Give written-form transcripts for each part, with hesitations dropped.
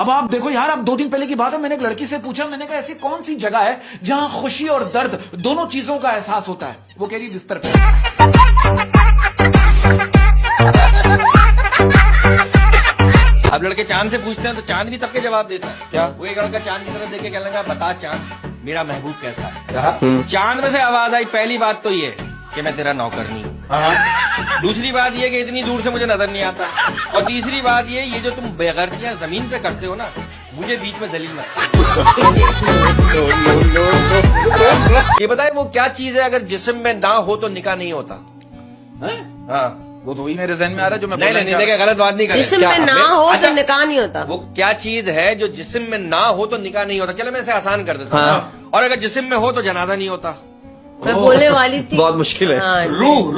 अब आप देखो यार, अब 2 दिन पहले की बात है, मैंने एक लड़की से पूछा, मैंने कहा ऐसी कौन सी जगह है जहां खुशी और दर्द दोनों चीजों का एहसास होता है। वो कह रही बिस्तर पे। अब लड़के चांद से पूछते हैं तो चांद भी तब के जवाब देता है। क्या? वो एक लड़का चांद की तरफ देख के कहने लगा, बता चांद मेरा महबूब कैसा है। चांद में से आवाज आई, पहली बात तो ये कि मैं तेरा नौकर नहीं हूँ। दूसरी बात ये कि इतनी दूर से मुझे नजर नहीं आता। और तीसरी बात ये जो तुम बेगैरतियां जमीन पे करते हो ना, मुझे बीच में जलील मत। ये बताए वो क्या चीज है अगर जिस्म में ना हो तो निकाह नहीं होता? हाँ, वो तो वही मेरे जहन में आ रहा है जो मैं नहीं देखिए, गलत बात नहीं कर रहे। जिस्म में ना हो तो निकाह नहीं होता। वो क्या चीज है जो जिस्म में ना हो तो निकाह नहीं होता? चलो मैं इसे आसान कर देता हूँ। और अगर जिस्म में हो तो जनाजा नहीं होता। मैं बोलने वाली थी। बहुत मुश्किल है। हाँ, रूह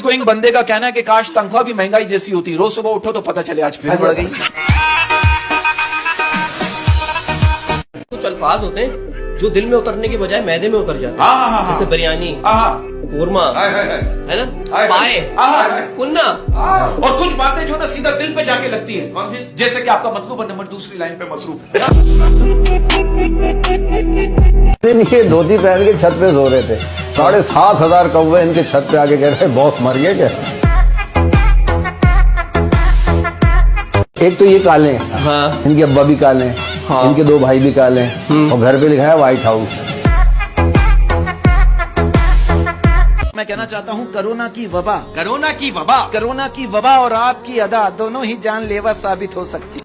गोइंग बंदे का कहना है कि काश तनख्वाह भी महंगाई जैसी होती, रोज सुबह उठो तो पता चले आज फिर बढ़ गई। कुछ अल्फाज होते हैं जो दिल में उतरने के बजाय मैदे में उतर जाते हैं। जैसे बिरयानी, कोरमा, है ना, पाए, कुन्ना। और कुछ बातें जो ना सीधा दिल पे जाके लगती है। कौन सी? जैसे कि आपका मतलब नंबर दूसरी लाइन पे मसरूफ है। दिन ये धोती पहन के छत पे सो रहे थे, 7,500 कौवे इनके छत पे आके कह रहे बॉस मर गए क्या। एक तो ये काले हैं, हाँ। इनके अब्बा भी काले हैं, हाँ। इनके 2 भाई भी काले हैं, और घर पे लिखा है व्हाइट हाउस। मैं कहना चाहता हूँ कोरोना की वबा और आपकी अदा दोनों ही जानलेवा साबित हो सकती।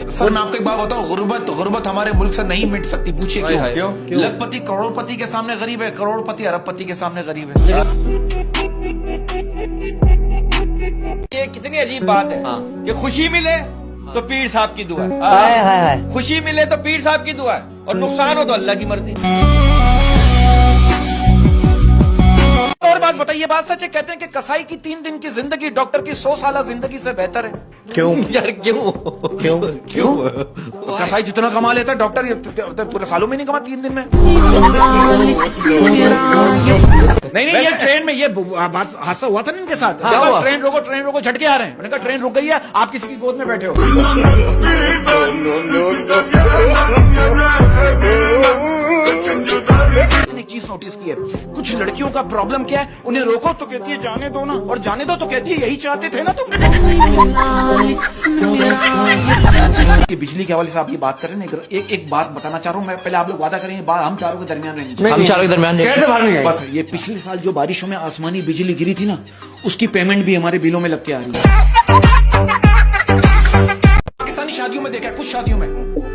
सर मैं आपको एक बात बताऊं, गुर्बत हमारे मुल्क से नहीं मिट सकती। पूछिए क्यों? लखपति करोड़पति के सामने गरीब है, करोड़पति अरबपति के सामने गरीब है। ये कितनी अजीब बात है कि खुशी मिले तो पीर साहब की दुआ है, खुशी मिले तो पीर साहब की दुआ है, और नुकसान हो तो अल्लाह की मर्जी। और बात बताइए, बात सच है, कहते हैं कि कसाई की 3 दिन की जिंदगी डॉक्टर की 100 साल जिंदगी से बेहतर है। क्यों यार, क्यों? कसाई जितना कमा लेता है डॉक्टर पूरे सालों में नहीं कमा 3 दिन में। नहीं ये ट्रेन में ये बात हादसा हुआ था ना इनके साथ। हाँ, ट्रेन रोको झटके आ रहे हैं। मैंने कहा ट्रेन रुक गई है, आप किसी की गोद में बैठे हो। एक चीज नोटिस की है, कुछ लड़कियों का प्रॉब्लम क्या है, उन्हें रोको तो कहती है जाने दो ना, और जाने दो तो कहती है यही चाहते थे ना तुम। बिजली के हवाले से आप ये बात कर रहे हैं, एक बात बताना चाह रहा हूँ मैं। पहले आप लोग वादा करें, बात हम चारों के दरमियान रहेंगी। हम चारों के दरमियान शहर से बाहर नहीं बस ये पिछले साल जो बारिशों में आसमानी बिजली गिरी थी ना, उसकी पेमेंट भी हमारे बिलों में लग के आ रही है। पाकिस्तानी शादियों में देखा, कुछ शादियों में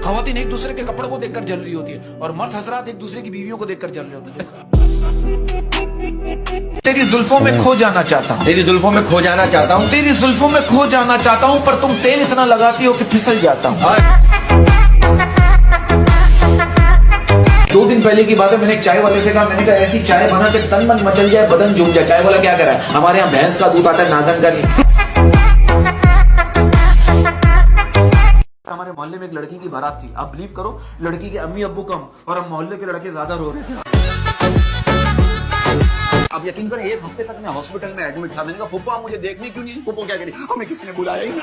खवातीन एक दूसरे के कपड़ों को देखकर जल रही होती है, और मर्द हजरात एक दूसरे की बीवियों को देखकर जल रहे होते हैं। तेरी जुल्फों में खो जाना चाहता हूँ, तेरी जुल्फों में खो जाना चाहता हूँ, तेरी जुल्फों में खो जाना चाहता हूँ, पर तुम तेल इतना लगाती हो कि फिसल जाता हूँ। 2 दिन पहले की बात है, मैंने एक चाय वाले से कहा, मैंने कहा ऐसी चाय बना के तन मन मचल जाए, बदन झूम जाए। चाय वाला क्या करा है, हमारे यहाँ भैंस का दूध आता है, नागन का नहीं। हमारे मोहल्ले में एक लड़की की बारात थी। आप बिलीव करो, लड़की के अम्मी अब्बू कम और हम मोहल्ले के लड़के ज्यादा रो रहे थे। अब यकीन करें, 1 हफ्ते तक मैं हॉस्पिटल में एडमिट था। मैंने कहा फुप्पो आप मुझे देखने क्यों नहीं? फुप्पो क्या करी, हमें किसी ने बुलाया ही नहीं।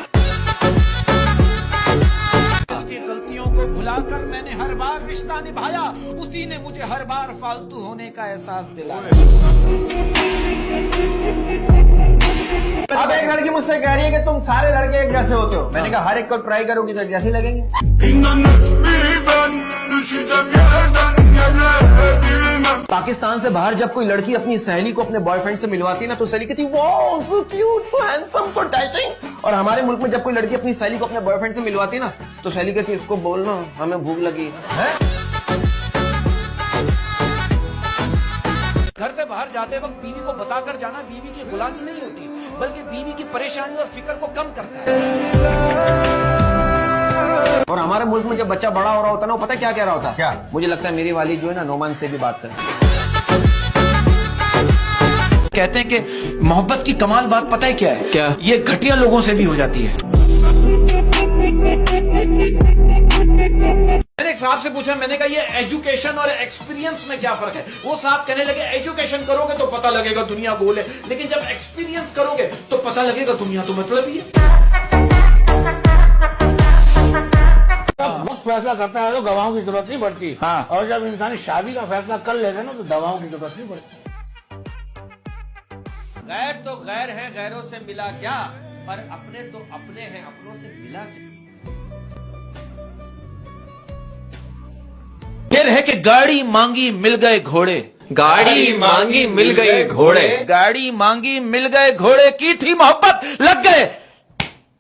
इसकी गलतियों को भुलाकर मैंने हर बार रिश्ता निभाया, उसी ने मुझे हर बार फालतू होने का एहसास दिलाया। अब एक लड़की मुझसे कह रही है कि तुम सारे लड़के एक जैसे होते हो। मैंने कहा हर एक को ट्राई करोगी तो एक जैसे लगेंगे। पाकिस्तान से बाहर जब कोई लड़की अपनी सहेली को अपने बॉयफ्रेंड से मिलवाती ना, तो सहेली कहती wow so cute, so handsome, so dieting. और हमारे मुल्क में जब कोई लड़की अपनी सहेली को अपने बॉयफ्रेंड से मिलवाती ना, तो सहेली कहती इसको बोलना हमें भूख लगी है। घर से बाहर जाते वक्त बीवी को बताकर जाना बीवी की गुलामी नहीं होती, बल्कि बीवी की परेशानी और फिक्र को कम करता है। और हमारे मुल्क में जब बच्चा बड़ा हो रहा होता है ना, वो पता क्या कह रहा होता है? क्या? मुझे लगता है मेरी वाली जो है ना, नोमान से भी बात कर। कहते हैं कि मोहब्बत की कमाल बात पता है क्या है? क्या? ये घटिया लोगों से भी हो जाती है। मैंने एक साहब से पूछा, मैंने कहा ये एजुकेशन और एक्सपीरियंस में क्या फर्क है? वो साहब कहने लगे एजुकेशन करोगे तो पता लगेगा दुनिया गोल है, लेकिन जब एक्सपीरियंस करोगे तो पता लगेगा दुनिया तो मतलब ही है। वक्त फैसला करता है तो गवाहों की जरूरत नहीं पड़ती। हाँ। और जब इंसान शादी का फैसला कर लेते हैं ना तो दवाओं की जरूरत नहीं पड़ती। गैर तो गैर है, गैरों से मिला क्या, पर अपने तो अपने हैं, अपनों से मिला क्या। फिर है कि गाड़ी मांगी मिल गए घोड़े, गाड़ी मांगी मिल गए घोड़े, गाड़ी मांगी मिल गए घोड़े, की थी मोहब्बत लग गए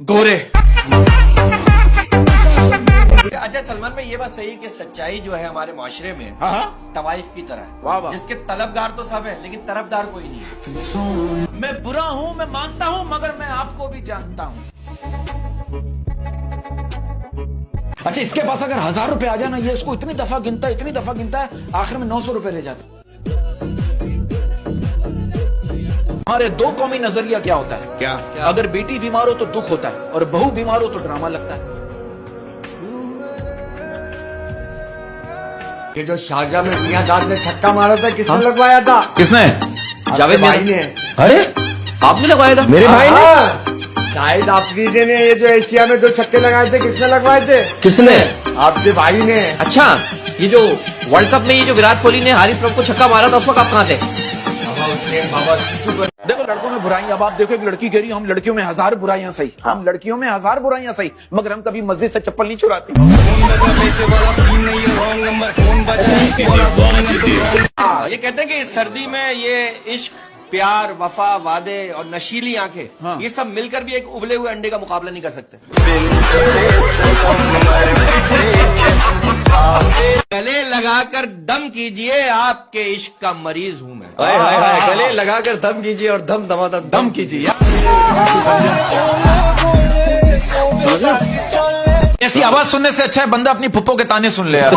गोरे। अच्छा सलमान भाई, ये बात सही है कि सच्चाई जो है हमारे माशरे में तवाइफ की तरह है। वाह वाह। जिसके तलबगार तो सब है लेकिन तरफदार कोई नहीं है। मैं बुरा हूं, मैं मानता हूं, मगर मैं आपको भी जानता हूं। अच्छा, इसके पास अगर 1000 रुपए आ जाए ना, ये इसको इतनी दफा गिनता है, इतनी दफा गिनता है, आखिर में 900 रुपए रह जाते। हमारे दो कौमी नजरिया क्या होता है? क्या? अगर बेटी बीमार हो तो दुख होता है, और बहू बीमार हो तो ड्रामा लगता है। ये जो शारजा में मियां दाद ने छक्का मारा था, किसने लगवाया था? किसने? जावेद भाई ने। अरे आपने लगवाया था? मेरे भाई ने। शायद आफरीदी ने ये जो एशिया में 2 छक्के लगाए थे, किसने लगवाए थे? किसने? आपके भाई ने। अच्छा, ये जो वर्ल्ड कप में ये जो विराट कोहली ने हारिस रफ को छक्का मारा था, उस वक्त आप कहाँ थे? देखो, लड़कों में बुराइयां, अब आप देखो एक लड़की कह रही, हम लड़कियों में 1000 बुराइयां सही, हम लड़कियों में 1000 बुराइयां सही, मगर हम कभी मस्जिद से चप्पल नहीं चुराते। ये कहते हैं कि इस सर्दी में ये इश्क, प्यार, वफा, वादे और नशीली आंखें, ये सब मिलकर भी एक उबले हुए अंडे का मुकाबला नहीं कर सकते। गले लगाकर दम कीजिए, आपके इश्क का मरीज हूं मैं। गले लगाकर दम कीजिए और दम दमादम दम कीजिए। ऐसी आवाज सुनने से अच्छा है बंदा अपनी फुप्पो के ताने सुन ले यार।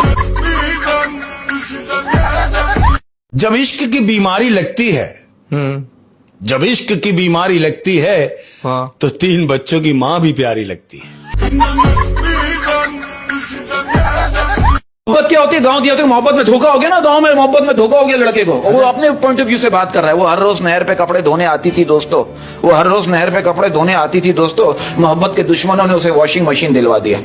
जब इश्क की बीमारी लगती है, जब इश्क की बीमारी लगती है, तो 3 बच्चों की माँ भी प्यारी लगती है। मोहब्बत क्या होती है? गांव दिया तो मोहब्बत में धोखा हो गया ना, गांव में मोहब्बत में धोखा हो गया लड़के को, वो अपने पॉइंट ऑफ व्यू से बात कर रहा है। वो हर रोज नहर पे कपड़े धोने आती थी दोस्तों, वो हर रोज नहर पे कपड़े धोने आती थी दोस्तों। मोहब्बत के दुश्मनों ने उसे वॉशिंग मशीन दिलवा दिया।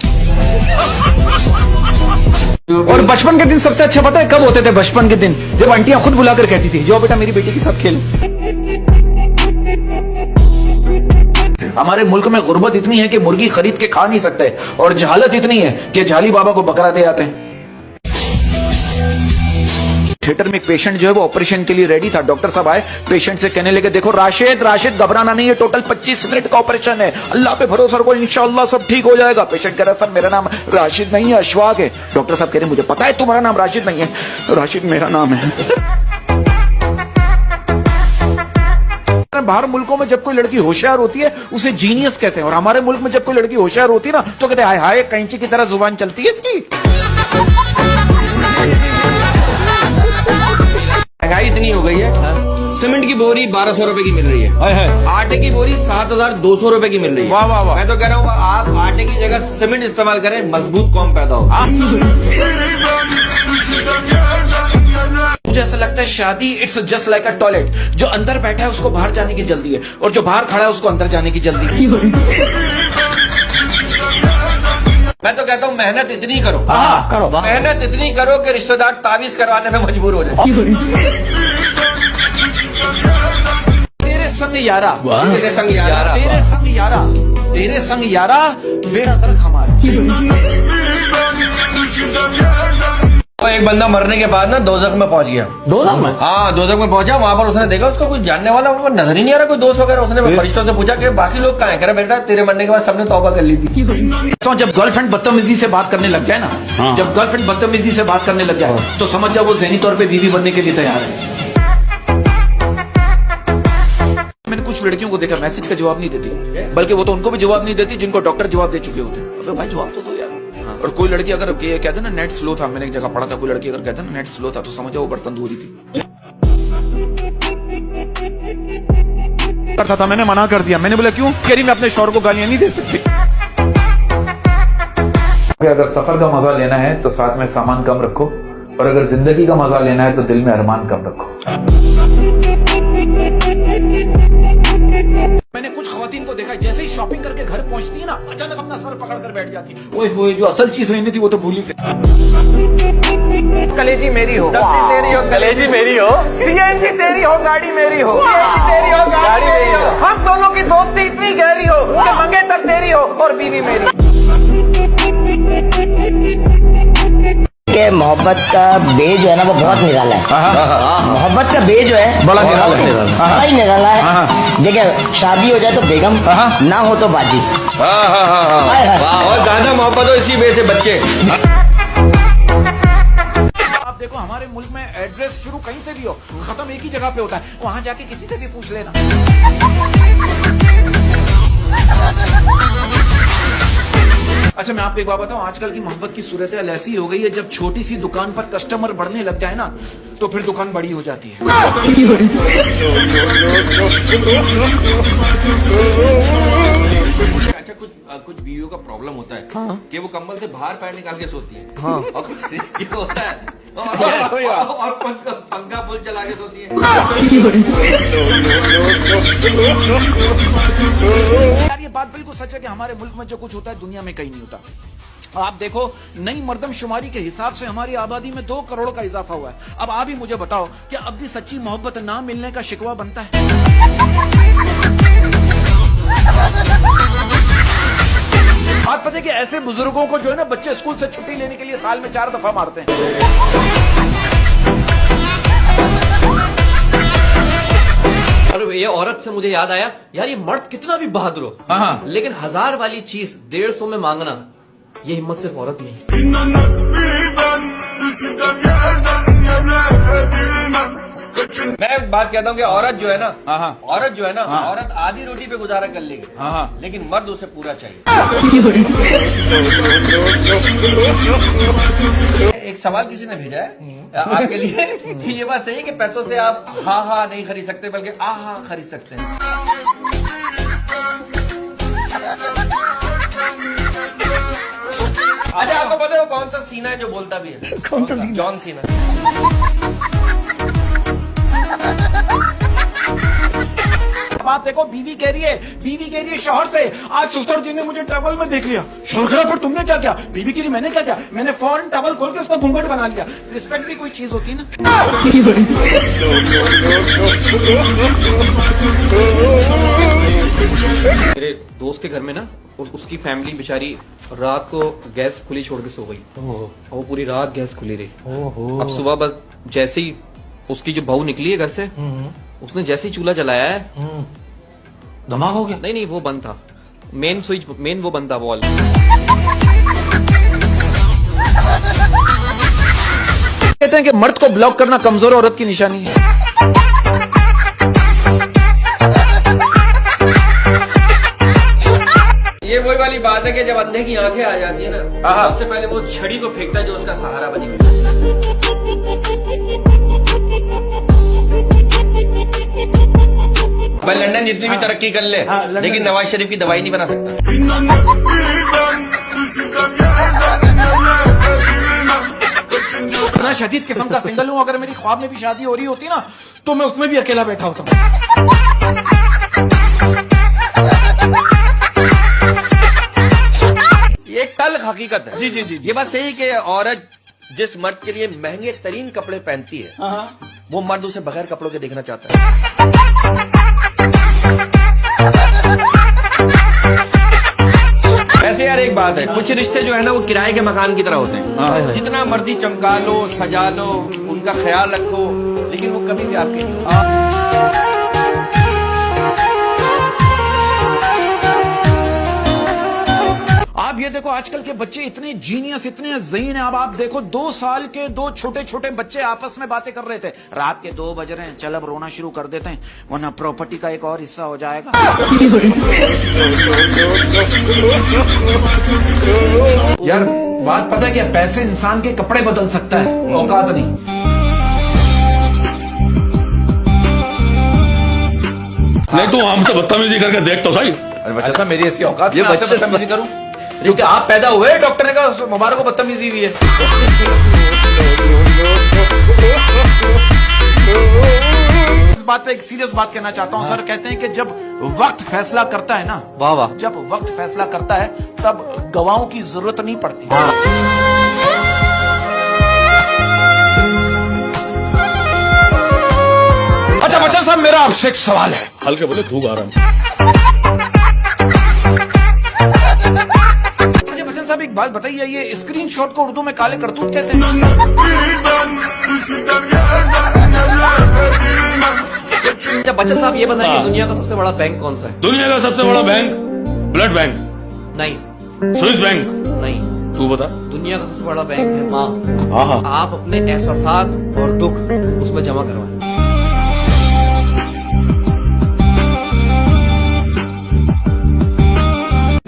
और बचपन के दिन सबसे अच्छा पता है कब होते थे? बचपन के दिन जब आंटियां खुद बुलाकर कहती थी, जो बेटा मेरी बेटी के साथ खेल। हमारे मुल्क में गुर्बत इतनी है कि मुर्गी खरीद के खा नहीं सकते, और जहालत इतनी है कि झाली बाबा को बकरा दे आते हैं। थिएटर में एक पेशेंट जो है वो ऑपरेशन के लिए रेडी था। डॉक्टर साहब आए, पेशेंट से कहने लगे, देखो राशिद घबराना नहीं है, टोटल 25 मिनट का ऑपरेशन है, अल्लाह पे भरोसा रखो, इंशाअल्लाह सब ठीक हो जाएगा। पेशेंट कह रहा, सर मेरा नाम राशिद नहीं है, अशफाक है। डॉक्टर साहब कह रहे, मुझे पता है तुम्हारा नाम राशिद नहीं है, राशिद मेरा नाम है। बाहर मुल्कों में जब कोई लड़की होशियार होती है उसे जीनियस कहते हैं, और हमारे मुल्क में जब कोई लड़की होशियार होती है ना तो कहते हैं, हाय हाय कैंची की तरह जुबान चलती है इसकी। महंगाई इतनी हो गई है, सीमेंट की बोरी 1200 रुपए की मिल रही है, आटे की बोरी 7200 रुपए की मिल रही है। वाह वाह वाह। मैं तो कह रहा हूँ आप आटे की जगह सीमेंट इस्तेमाल करें, मजबूत कौम पैदा हो। मुझे ऐसा लगता है शादी it's just like a toilet, जो अंदर बैठा है उसको बाहर जाने की जल्दी है, और जो बाहर खड़ा है उसको अंदर जाने की जल्दी है। मैं तो कहता हूँ मेहनत इतनी करो, करो। मेहनत इतनी करो कि रिश्तेदार ताबीज करवाने में मजबूर हो जाए। तेरे संग यारा, तेरे संग यारा, तेरे संग यारा, तेरे संग यारा, बेड़ा गर्क हमारा। तो एक बंदा मरने के बाद ना दोजख में पहुंच गया। दोजख में? हाँ, दोजख में पहुंचा। वहां पर उसने देखा उसको कोई जानने वाला उनको नजर ही नहीं आ रहा, कोई दोस्त वगैरह। उसने फरिश्तों से पूछा कि बाकी लोग कहाँ हैं? कह रहा बेटा तेरे मरने के बाद सबने तौबा कर ली थी। तो जब गर्लफ्रेंड बदतमीजी से बात करने लग जाए ना, जब गर्लफ्रेंड बदतमीजी से बात करने लग जाए तो समझ जाओ वो ज़हनी तौर पे बीवी बनने के लिए तैयार है। मैंने कुछ लड़कियों को देखा मैसेज का जवाब नहीं देती, बल्कि वो तो उनको भी जवाब नहीं देती जिनको डॉक्टर जवाब दे चुके होते हैं। अबे भाई जवाब तो दो यार। और कोई लड़की अगर कहते ना नेट स्लो था, मैंने एक जगह पढ़ा था, कोई लड़की अगर कहते ना नेट स्लो था तो समझ जाओ वो बर्तन धो रही थी। करता था, मैंने मना कर दिया। मैंने बोला क्यों? कह रही मैं अपने शौहर को गालियां नहीं दे सकती। अगर सफर का मजा लेना है तो साथ में सामान कम रखो, और अगर जिंदगी का मजा लेना है तो दिल में अरमान कम रखो। मैंने कुछ खवातीन को देखा, जैसे ही शॉपिंग करके घर पहुंचती है ना, अचानक अपना सर पकड़ कर बैठ जाती है। ओए जो असल चीज लेनी थी वो तो भूल ही गई। कलेजी मेरी हो, सब्जी तेरी हो, कलेजी मेरी हो, सीएनजी तेरी हो, गाड़ी मेरी हो, सीएनजी तेरी हो, गाड़ी मेरी हो। हम दोनों की दोस्ती इतनी गहरी हो कि मंगेतर तेरी हो और बीवी मेरी। के मोहब्बत का बे जो है ना वो बहुत निराला है। मोहब्बत का बे जो है बड़ा निराला है, बड़ा ही निराला है। देखिए शादी हो जाए तो बेगम, ना हो तो बाजी। हाय हाय। और ज्यादा मोहब्बत हो इसी वजह से बच्चे। आप देखो हमारे मुल्क में एड्रेस शुरू कहीं से भी हो, खत्म एक ही जगह पे होता है, वहां जाके किसी से भी पूछ लेना। अच्छा मैं आपको एक बात बताऊं, आजकल की मोहब्बत की सूरत हाल ऐसी हो गई है, जब छोटी सी दुकान पर कस्टमर बढ़ने लग जाए ना तो फिर दुकान बड़ी हो जाती है। अच्छा कुछ बीवियों का प्रॉब्लम होता है कि वो कंबल से बाहर पैर निकाल के सोती है। और कुछ ये होता है और पंखा फुल चला के सोती है। यार ये बात बिल्कुल सच है कि हमारे मुल्क में जो कुछ होता है दुनिया में कहीं नहीं होता। आप देखो नई मर्दमशुमारी के हिसाब से हमारी आबादी में 2 करोड़ का इजाफा हुआ है। अब आप ही मुझे बताओ कि अब भी सच्ची मोहब्बत ना मिलने का शिकवा बनता है? आप पता है कि ऐसे बुजुर्गों को जो है ना बच्चे स्कूल से छुट्टी लेने के लिए साल में 4 दफा मारते हैं। अरे ये औरत से मुझे याद आया, यार ये मर्द कितना भी बहादुर हो, लेकिन 1000 वाली चीज 150 में मांगना, ये हिम्मत सिर्फ औरत में है। मैं एक बात कहता हूँ कि औरत जो है ना, औरत आधी रोटी पे गुजारा कर लेगी, लेकिन मर्द उसे पूरा चाहिए। एक सवाल किसी ने भेजा है आपके लिए कि ये बात सही है कि पैसों से आप हा नहीं खरीद सकते बल्कि आहा खरीद सकते हैं? अच्छा आपको पता है वो कौन सा सीना है जो बोलता भी है? कौन सा? John Cena. बात देखो, बीवी कह रही है शौहर से, आज ससुर जी ने मुझे टॉवल में देख लिया। शौहर पर तुमने क्या किया? बीवी कह रही मैंने क्या किया? मैंने फौरन टॉवल खोल के उसका घूंघट बना लिया। रिस्पेक्ट भी कोई चीज होती है ना। मेरे दोस्त के घर में ना उसकी फैमिली बेचारी रात को गैस खुली छोड़ के सो गई, और वो पूरी रात गैस खुली रही। अब सुबह बस जैसे ही उसकी जो बहू निकली है घर से, उसने जैसे ही चूल्हा जलाया है, धमाका हो गया? नहीं वो बंद था, मेन स्विच वो बंद था, वॉल। कहते हैं कि मर्द को ब्लॉक करना कमजोर औरत की निशानी है। ये वही वाली बात है कि जब अंधे की आंखें आ जाती है ना, सबसे पहले वो छड़ी को फेंकता है जो उसका सहारा बनी हुई है। भाई लंदन जितनी भी तरक्की कर ले, लेकिन नवाज शरीफ की दवाई नहीं बना सकता। इतना शदीद किस्म का सिंगल हूं, अगर मेरी ख्वाब में भी शादी हो रही होती ना तो मैं उसमें भी अकेला बैठा होता। ये कल हकीकत है। जी ये बात सही है कि औरत जिस मर्द के लिए महंगे तरीन कपड़े पहनती है, वो मर्द उसे बगैर कपड़ों के देखना चाहता है। वैसे यार एक बात है, कुछ रिश्ते जो है ना वो किराए के मकान की तरह होते हैं। जितना मर्जी चमका लो, सजा लो, उनका ख्याल रखो, लेकिन वो कभी भी आपके नहीं। आप ये देखो आजकल के बच्चे इतने जीनियस, इतने ज़हीन हैं। अब आप देखो 2 साल के 2 छोटे छोटे बच्चे आपस में बातें कर रहे थे, रात के 2 बज रहे हैं, चल अब रोना शुरू कर देते हैं वरना प्रॉपर्टी का एक और हिस्सा हो जाएगा। यार बात पता है क्या, पैसे इंसान के कपड़े बदल सकता है, औकात नहीं। नहीं तो हमसे बदतमीजी करके देख तो सही। अरे बच्चा साहब मेरी ऐसी औकात, ये बच्चा बदतमीजी करूं? क्योंकि आप पैदा हुए डॉक्टर ने कहा मुबारक को बदतमीजी हुई है। इस बात पे एक सीरियस बात कहना चाहता हूँ सर, कहते हैं कि जब वक्त फैसला करता है ना, वाह वाह, जब वक्त फैसला करता है तब गवाहों की जरूरत नहीं पड़ती। अच्छा बच्चन साहब, मेरा आपसे एक सवाल है। हल्के बोले धूप आ रहा है। अच्छा बच्चन साहब, एक बात बताइए, ये स्क्रीनशॉट को उर्दू में काले करतूत कहते हैं? अच्छा बच्चन साहब ये बताइए दुनिया का सबसे बड़ा बैंक कौन सा है? दुनिया का सबसे बड़ा बैंक ब्लड बैंक, नहीं स्विस बैंक। नहीं, तू बता। दुनिया का सबसे बड़ा बैंक है माँ। आप अपने एहसासात और दुख उसमें जमा करवाएं।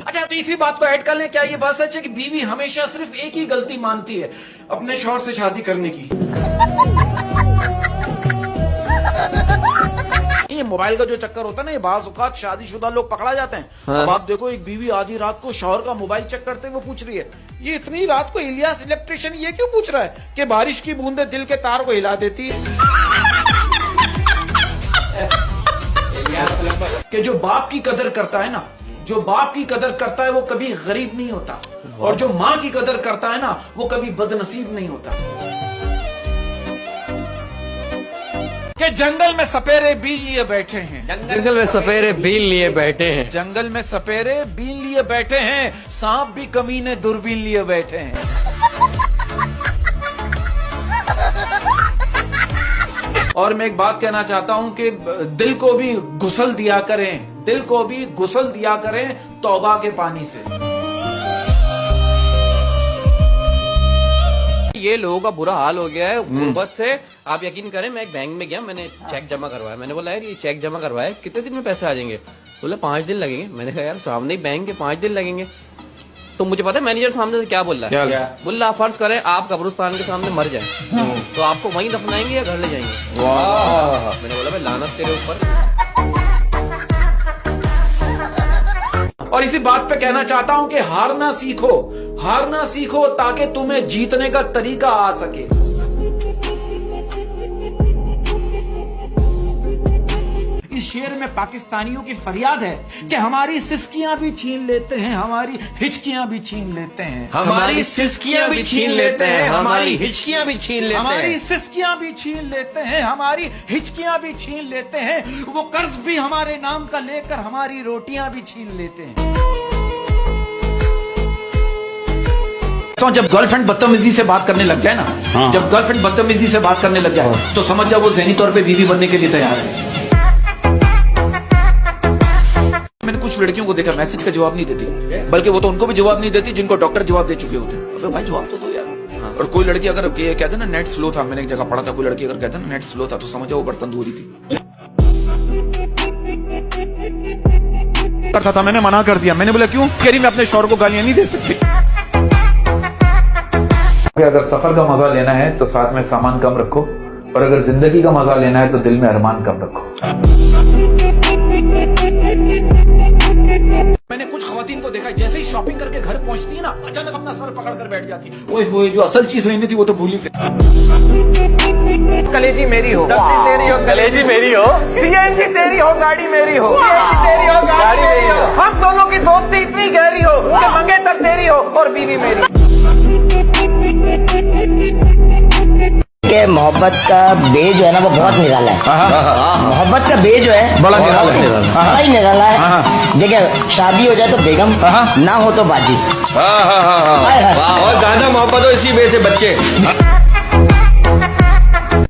अच्छा तो इसी बात को ऐड कर लें, क्या ये बात सच है कि बीवी हमेशा सिर्फ एक ही गलती मानती है अपने शौहर से शादी करने की? ये मोबाइल का जो चक्कर होता है ना, ये बाज़ औक़ात शादीशुदा लोग पकड़ा जाते हैं। हाँ। अब आप देखो, एक बीवी आधी रात को शौहर का मोबाइल चेक करते हुए पूछ रही है, ये इतनी रात को इलियास इलेक्ट्रिशियन ये क्यों पूछ रहा है कि बारिश की बूंदे दिल के तार को हिला देती है? कि जो बाप की कदर करता है ना, जो बाप की कदर करता है वो कभी गरीब नहीं होता, और जो माँ की कदर करता है ना वो कभी बदनसीब नहीं होता। कि जंगल में सपेरे बीन लिए बैठे हैं, जंगल में सपेरे बीन लिए बैठे हैं, जंगल में सपेरे बीन लिए बैठे हैं, सांप भी कमीने दूरबीन लिए बैठे हैं। और मैं एक बात कहना चाहता हूं कि दिल को भी गुसल दिया करें, दिल को भी गुसल दिया करें तौबा के पानी से। ये लोगों का बुरा हाल हो गया है गुर्बत से। आप यकीन करें, मैं एक बैंक में गया, मैंने चेक जमा करवाया। मैंने बोला यार ये चेक जमा करवाया, कितने दिन में पैसे आ जाएंगे? बोला 5 दिन लगेंगे। मैंने कहा यार सामने ही बैंक है, 5 दिन लगेंगे। तो मुझे पता है मैनेजर सामने से क्या बोल रहा है। बोला फर्ज करें आप कब्रिस्तान के सामने मर जाएं, तो आपको वहीं दफनाएंगे या घर ले जाएंगे? वाह। मैंने बोला भाई लानत तेरे ऊपर। और इसी बात पे कहना चाहता हूं कि हारना सीखो, हारना सीखो ताकि तुम्हें जीतने का तरीका आ सके। इस शेर में पाकिस्तानियों की फरियाद है कि हमारी सिस्कियां भी छीन लेते हैं, हमारी हिचकियां भी छीन लेते हैं, हमारी सिस्कियां भी छीन लेते हैं, हमारी हिचकियां भी छीन लेते हमारी हैं, सिस्कियां भी छीन लेते हैं, हमारी हिचकियां भी छीन लेते हैं, वो कर्ज भी हमारे नाम का लेकर हमारी रोटियां भी छीन लेते हैं। तो जब गर्लफ्रेंड बदतमीजी से बात करने लग जाए ना, जब गर्लफ्रेंड बदतमीजी से बात करने लग जाए तो समझ जाओ वो ज़हनी तौर पे बीवी बनने के लिए तैयार है। मैंने कुछ लड़कियों को देखा मैसेज का जवाब नहीं देती, बल्कि वो तो उनको भी जवाब नहीं देती जिनको डॉक्टर जवाब दे चुके होते हैं। अबे भाई जवाब तो दो यार। और कोई लड़की अगर कहते ना नेट स्लो था, मैंने एक जगह पढ़ा था, कोई लड़की अगर कहते ना नेट स्लो था तो समझ जाओ वो बर्तन धो रही थी। करता था, मैंने मना कर दिया। मैंने बोला क्यों? कह रही मैं अपने शौहर को गालियां नहीं दे सकती। अगर सफर का मजा लेना है तो साथ में सामान कम रखो, और अगर जिंदगी का मजा लेना है तो दिल में अरमान कम रखो। मैंने कुछ खवातीन को देखा, जैसे ही शॉपिंग करके घर पहुंचती है ना, अचानक अपना सर पकड़ कर बैठ जाती है। ओए जो असल चीज लेनी थी वो तो भूल ही गई। कलेजी मेरी हो, तेरी हो, कलेजी मेरी हो, सीएनजी तेरी हो, गाड़ी मेरी हो, सीएनजी तेरी हो, गाड़ी मेरी हो, हम दोनों की दोस्ती इतनी गहरी हो कि मंगेतर तेरी हो और बीवी मेरी। के मोहब्बत का बे जो है ना वो बहुत निराला है। मोहब्बत का बे जो है बड़ा निराला है, बड़ा ही निराला है। देखिए शादी हो जाए तो बेगम, ना हो तो बाजी। और ज्यादा मोहब्बत हो इसी वजह से बच्चे।